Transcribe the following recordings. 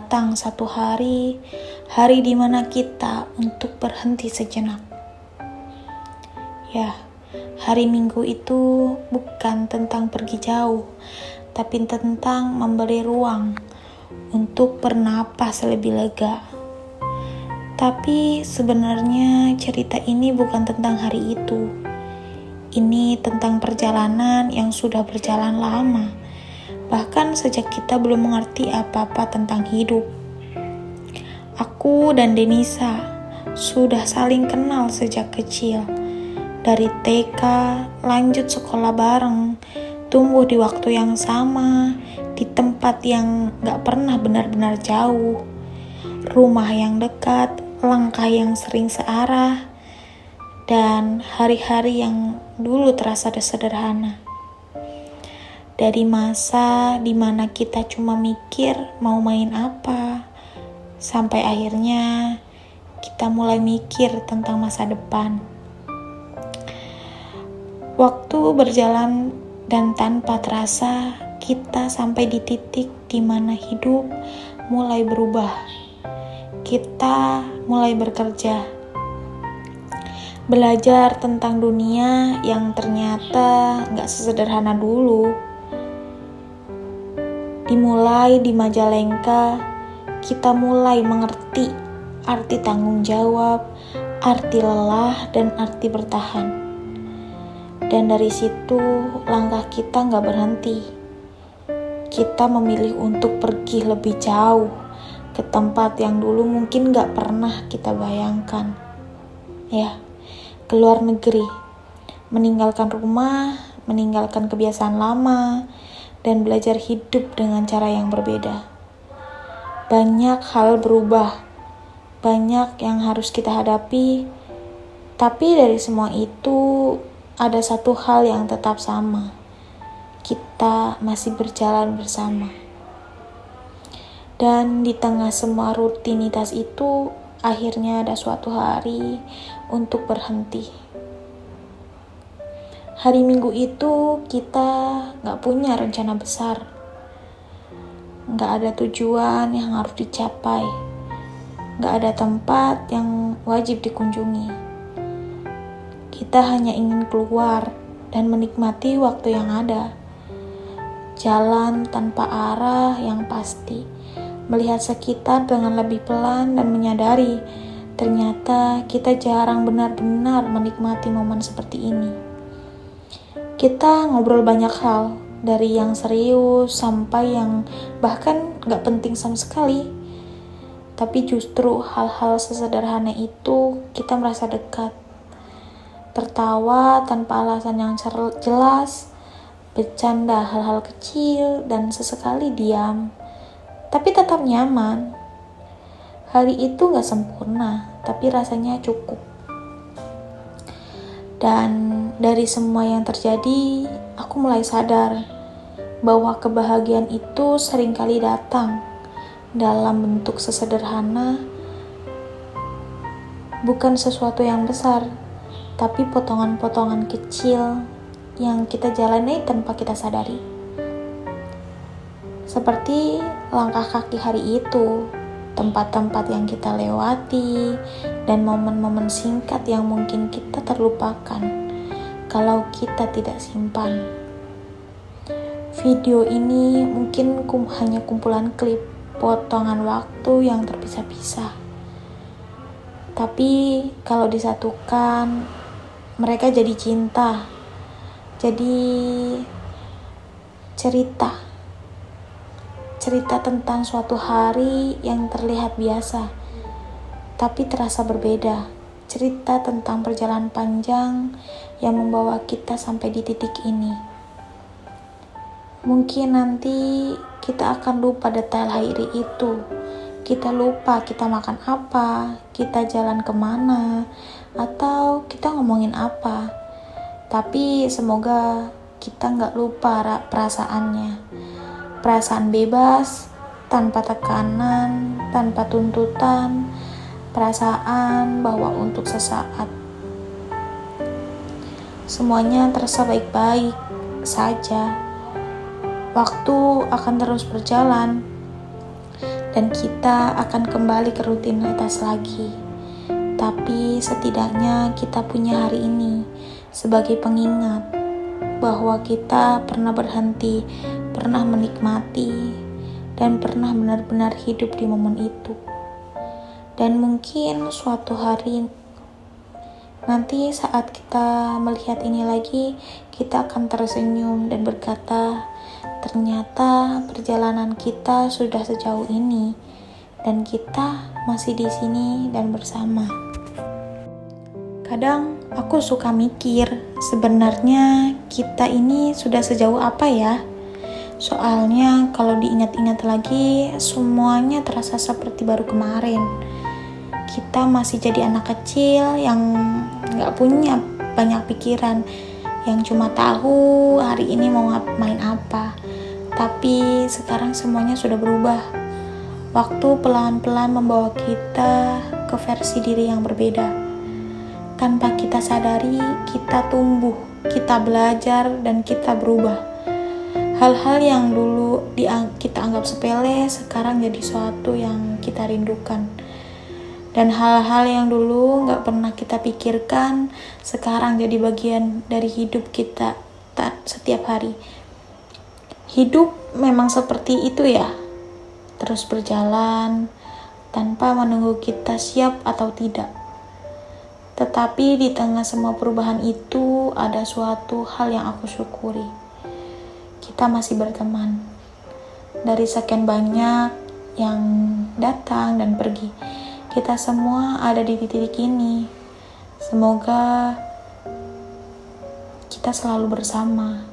datang satu hari, hari di mana kita untuk berhenti sejenak. Ya, hari Minggu itu bukan tentang pergi jauh, tapi tentang memberi ruang untuk bernapas lebih lega. Tapi sebenarnya cerita ini bukan tentang hari itu. Ini tentang perjalanan yang sudah berjalan lama, bahkan sejak kita belum mengerti apa-apa tentang hidup. Aku dan Denisa sudah saling kenal sejak kecil. Dari TK, lanjut sekolah bareng, tumbuh di waktu yang sama, di tempat yang gak pernah benar-benar jauh. Rumah yang dekat, langkah yang sering searah, dan hari-hari yang dulu terasa sederhana. Dari masa dimana kita cuma mikir mau main apa, sampai akhirnya kita mulai mikir tentang masa depan. Waktu berjalan dan tanpa terasa kita sampai di titik dimana hidup mulai berubah. Kita mulai bekerja, belajar tentang dunia yang ternyata gak sesederhana dulu. Dimulai di Majalengka, kita mulai mengerti arti tanggung jawab, arti lelah, dan arti bertahan. Dan dari situ langkah kita gak berhenti. Kita memilih untuk pergi lebih jauh ke tempat yang dulu mungkin gak pernah kita bayangkan. Ya, ke luar negeri, meninggalkan rumah, meninggalkan kebiasaan lama, dan belajar hidup dengan cara yang berbeda. Banyak hal berubah, banyak yang harus kita hadapi, tapi dari semua itu ada satu hal yang tetap sama. Kita masih berjalan bersama. Dan di tengah semua rutinitas itu, akhirnya ada suatu hari untuk berhenti. Hari Minggu itu kita gak punya rencana besar. Gak ada tujuan yang harus dicapai. Gak ada tempat yang wajib dikunjungi. Kita hanya ingin keluar dan menikmati waktu yang ada. Jalan tanpa arah yang pasti. Melihat sekitar dengan lebih pelan dan menyadari ternyata kita jarang benar-benar menikmati momen seperti ini. Kita ngobrol banyak hal, dari yang serius sampai yang bahkan gak penting sama sekali. Tapi justru hal-hal sesederhana itu kita merasa dekat. Tertawa tanpa alasan yang jelas, bercanda hal-hal kecil, dan sesekali diam. Tapi tetap nyaman. Hari itu gak sempurna, tapi rasanya cukup. Dan dari semua yang terjadi, aku mulai sadar bahwa kebahagiaan itu seringkali datang dalam bentuk sesederhana, bukan sesuatu yang besar, tapi potongan-potongan kecil yang kita jalani tanpa kita sadari. Seperti langkah kaki hari itu, tempat-tempat yang kita lewati, dan momen-momen singkat yang mungkin kita terlupakan kalau kita tidak simpan. Video ini mungkin hanya kumpulan klip, potongan waktu yang terpisah-pisah. Tapi kalau disatukan, mereka jadi cinta, jadi cerita tentang suatu hari yang terlihat biasa, tapi terasa berbeda. Cerita tentang perjalanan panjang yang membawa kita sampai di titik ini. Mungkin nanti kita akan lupa detail hari itu. Kita lupa kita makan apa, kita jalan kemana, atau kita ngomongin apa. Tapi semoga kita gak lupa perasaannya. Perasaan bebas, tanpa tekanan, tanpa tuntutan, perasaan bahwa untuk sesaat semuanya terasa baik-baik saja. Waktu akan terus berjalan, dan kita akan kembali ke rutinitas lagi. Tapi setidaknya kita punya hari ini sebagai pengingat bahwa kita pernah berhenti, pernah menikmati, dan pernah benar-benar hidup di momen itu. Dan mungkin suatu hari nanti saat kita melihat ini lagi, kita akan tersenyum dan berkata, ternyata perjalanan kita sudah sejauh ini dan kita masih di sini dan bersama. Kadang aku suka mikir, sebenarnya kita ini sudah sejauh apa ya? Soalnya kalau diingat-ingat lagi, semuanya terasa seperti baru kemarin. Kita masih jadi anak kecil yang gak punya banyak pikiran, yang cuma tahu hari ini mau main apa. Tapi sekarang semuanya sudah berubah. Waktu pelan-pelan membawa kita ke versi diri yang berbeda. Tanpa kita sadari, kita tumbuh, kita belajar, dan kita berubah. Hal-hal yang dulu kita anggap sepele, sekarang jadi sesuatu yang kita rindukan. Dan hal-hal yang dulu gak pernah kita pikirkan, sekarang jadi bagian dari hidup kita setiap hari. Hidup memang seperti itu ya, terus berjalan tanpa menunggu kita siap atau tidak. Tetapi di tengah semua perubahan itu, ada suatu hal yang aku syukuri. Kita masih berteman. Dari sekian banyak yang datang dan pergi, kita semua ada di titik ini. Semoga kita selalu bersama.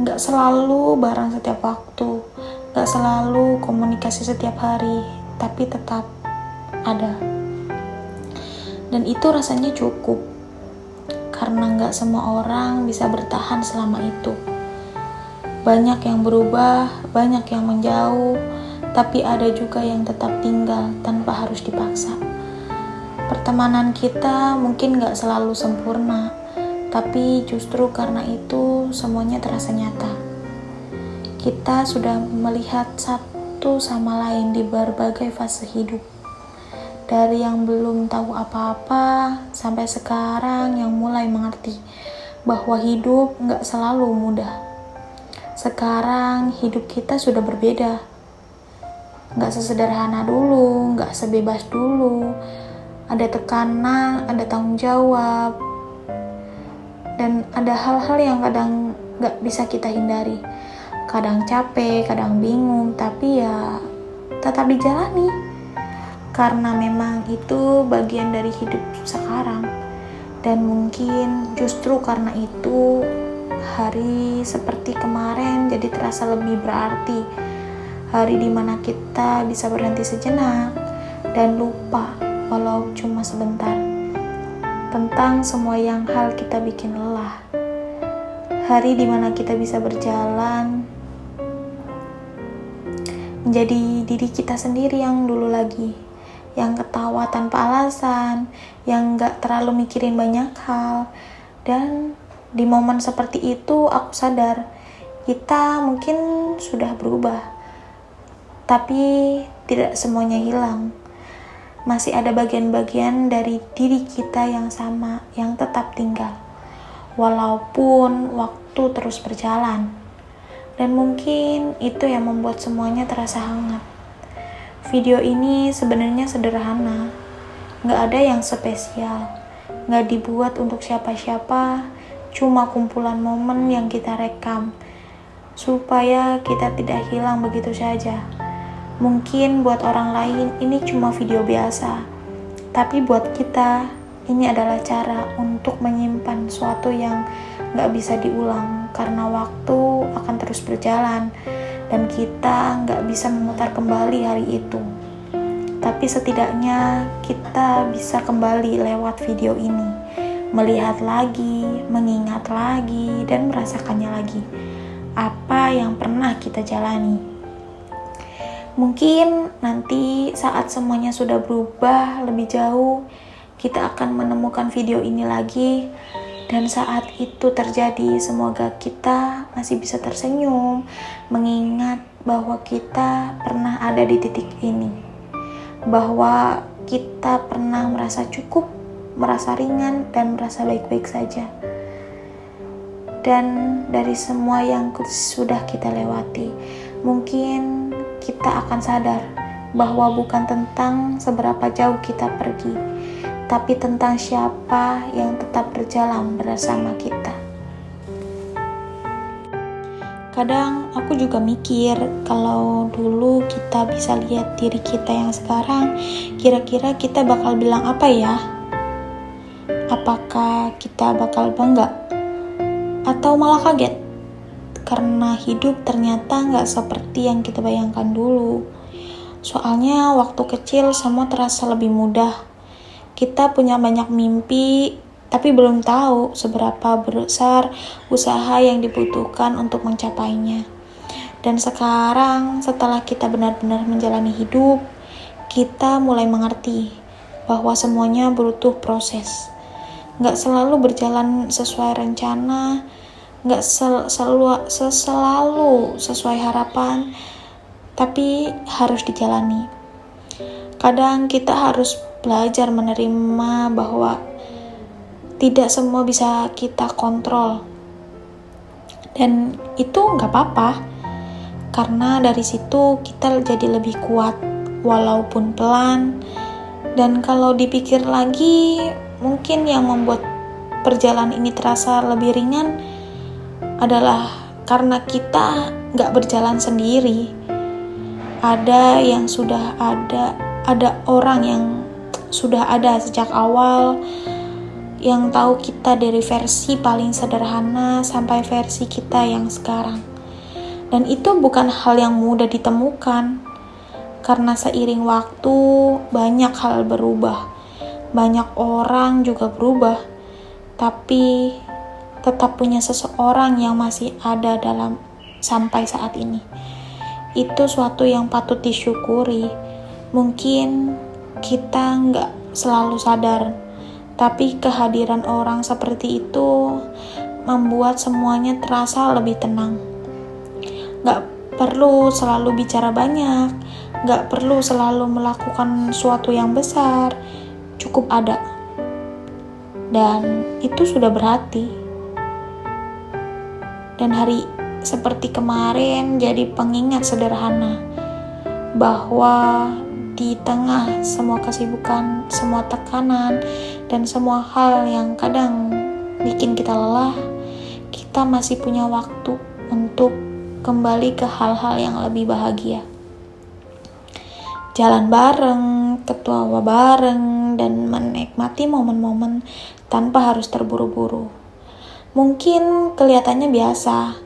Gak selalu bareng setiap waktu, gak selalu komunikasi setiap hari, tapi tetap ada. Dan itu rasanya cukup, karena gak semua orang bisa bertahan selama itu. Banyak yang berubah, banyak yang menjauh, tapi ada juga yang tetap tinggal tanpa harus dipaksa. Pertemanan kita mungkin gak selalu sempurna, tapi justru karena itu semuanya terasa nyata. Kita sudah melihat satu sama lain di berbagai fase hidup. Dari yang belum tahu apa-apa, sampai sekarang yang mulai mengerti bahwa hidup gak selalu mudah. Sekarang hidup kita sudah berbeda. Gak sesederhana dulu, gak sebebas dulu. Ada tekanan, ada tanggung jawab, dan ada hal-hal yang kadang gak bisa kita hindari. Kadang capek, kadang bingung, tapi ya tetap dijalani. Karena memang itu bagian dari hidup sekarang. Dan mungkin justru karena itu, hari seperti kemarin jadi terasa lebih berarti. Hari dimana kita bisa berhenti sejenak dan lupa, walau cuma sebentar, tentang semua yang hal kita bikin lelah. Hari dimana kita bisa berjalan menjadi diri kita sendiri yang dulu lagi, yang ketawa tanpa alasan, yang gak terlalu mikirin banyak hal. Dan di momen seperti itu aku sadar kita mungkin sudah berubah, tapi tidak semuanya hilang. Masih ada bagian-bagian dari diri kita yang sama, yang tetap tinggal, walaupun waktu terus berjalan. Dan mungkin itu yang membuat semuanya terasa hangat. Video ini sebenarnya sederhana, gak ada yang spesial, gak dibuat untuk siapa-siapa, cuma kumpulan momen yang kita rekam, supaya kita tidak hilang begitu saja. Mungkin buat orang lain ini cuma video biasa, tapi buat kita ini adalah cara untuk menyimpan sesuatu yang gak bisa diulang, karena waktu akan terus berjalan dan kita gak bisa memutar kembali hari itu. Tapi setidaknya kita bisa kembali lewat video ini, melihat lagi, mengingat lagi, dan merasakannya lagi apa yang pernah kita jalani. Mungkin nanti saat semuanya sudah berubah lebih jauh, kita akan menemukan video ini lagi. Dan saat itu terjadi, semoga kita masih bisa tersenyum, mengingat bahwa kita pernah ada di titik ini, bahwa kita pernah merasa cukup, merasa ringan, dan merasa baik-baik saja. Dan dari semua yang sudah kita lewati, mungkin kita akan sadar bahwa bukan tentang seberapa jauh kita pergi, tapi tentang siapa yang tetap berjalan bersama kita. Kadang aku juga mikir, kalau dulu kita bisa lihat diri kita yang sekarang, kira-kira kita bakal bilang apa ya? Apakah kita bakal bangga? Atau malah kaget? Karena hidup ternyata gak seperti yang kita bayangkan dulu. Soalnya waktu kecil semua terasa lebih mudah. Kita punya banyak mimpi, tapi belum tahu seberapa besar usaha yang dibutuhkan untuk mencapainya. Dan sekarang, setelah kita benar-benar menjalani hidup, kita mulai mengerti bahwa semuanya butuh proses. Gak selalu berjalan sesuai rencana, gak selalu sesuai harapan, tapi harus dijalani. Kadang kita harus belajar menerima bahwa tidak semua bisa kita kontrol, dan itu gak apa-apa, karena dari situ kita jadi lebih kuat walaupun pelan. Dan kalau dipikir lagi, mungkin yang membuat perjalanan ini terasa lebih ringan adalah karena kita gak berjalan sendiri. Ada yang sudah ada orang yang sudah ada sejak awal, yang tahu kita dari versi paling sederhana sampai versi kita yang sekarang. Dan itu bukan hal yang mudah ditemukan, karena seiring waktu banyak hal berubah, banyak orang juga berubah, tapi tetap punya seseorang yang masih ada dalam sampai saat ini. Itu suatu yang patut disyukuri. Mungkin kita nggak selalu sadar, tapi kehadiran orang seperti itu membuat semuanya terasa lebih tenang. Gak perlu selalu bicara banyak, gak perlu selalu melakukan sesuatu yang besar, cukup ada. Dan itu sudah berarti. Dan hari seperti kemarin jadi pengingat sederhana bahwa di tengah semua kesibukan, semua tekanan, dan semua hal yang kadang bikin kita lelah, kita masih punya waktu untuk kembali ke hal-hal yang lebih bahagia. Jalan bareng, ketawa bareng, dan menikmati momen-momen tanpa harus terburu-buru. Mungkin kelihatannya biasa,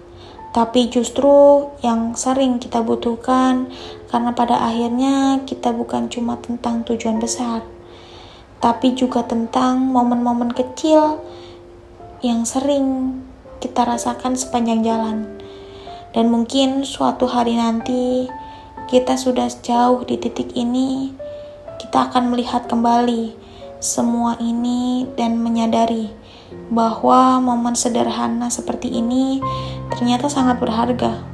tapi justru yang sering kita butuhkan, karena pada akhirnya kita bukan cuma tentang tujuan besar, tapi juga tentang momen-momen kecil yang sering kita rasakan sepanjang jalan. Dan mungkin suatu hari nanti kita sudah jauh di titik ini, kita akan melihat kembali semua ini dan menyadari bahwa momen sederhana seperti ini ternyata sangat berharga,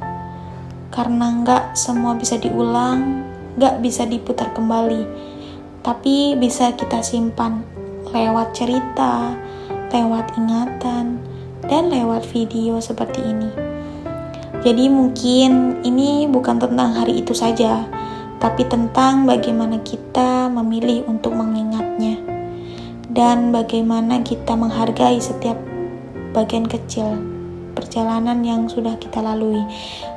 karena gak semua bisa diulang, gak bisa diputar kembali, tapi bisa kita simpan lewat cerita, lewat ingatan, dan lewat video seperti ini. Jadi mungkin ini bukan tentang hari itu saja, tapi tentang bagaimana kita memilih untuk mengingatnya, dan bagaimana kita menghargai setiap bagian kecil perjalanan yang sudah kita lalui.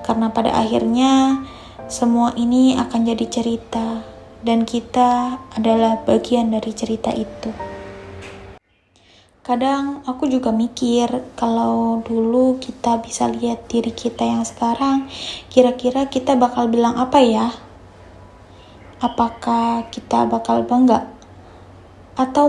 Karena pada akhirnya semua ini akan jadi cerita, dan kita adalah bagian dari cerita itu. Kadang aku juga mikir, kalau dulu kita bisa lihat diri kita yang sekarang, kira-kira kita bakal bilang apa ya? Apakah kita bakal bangga? Atau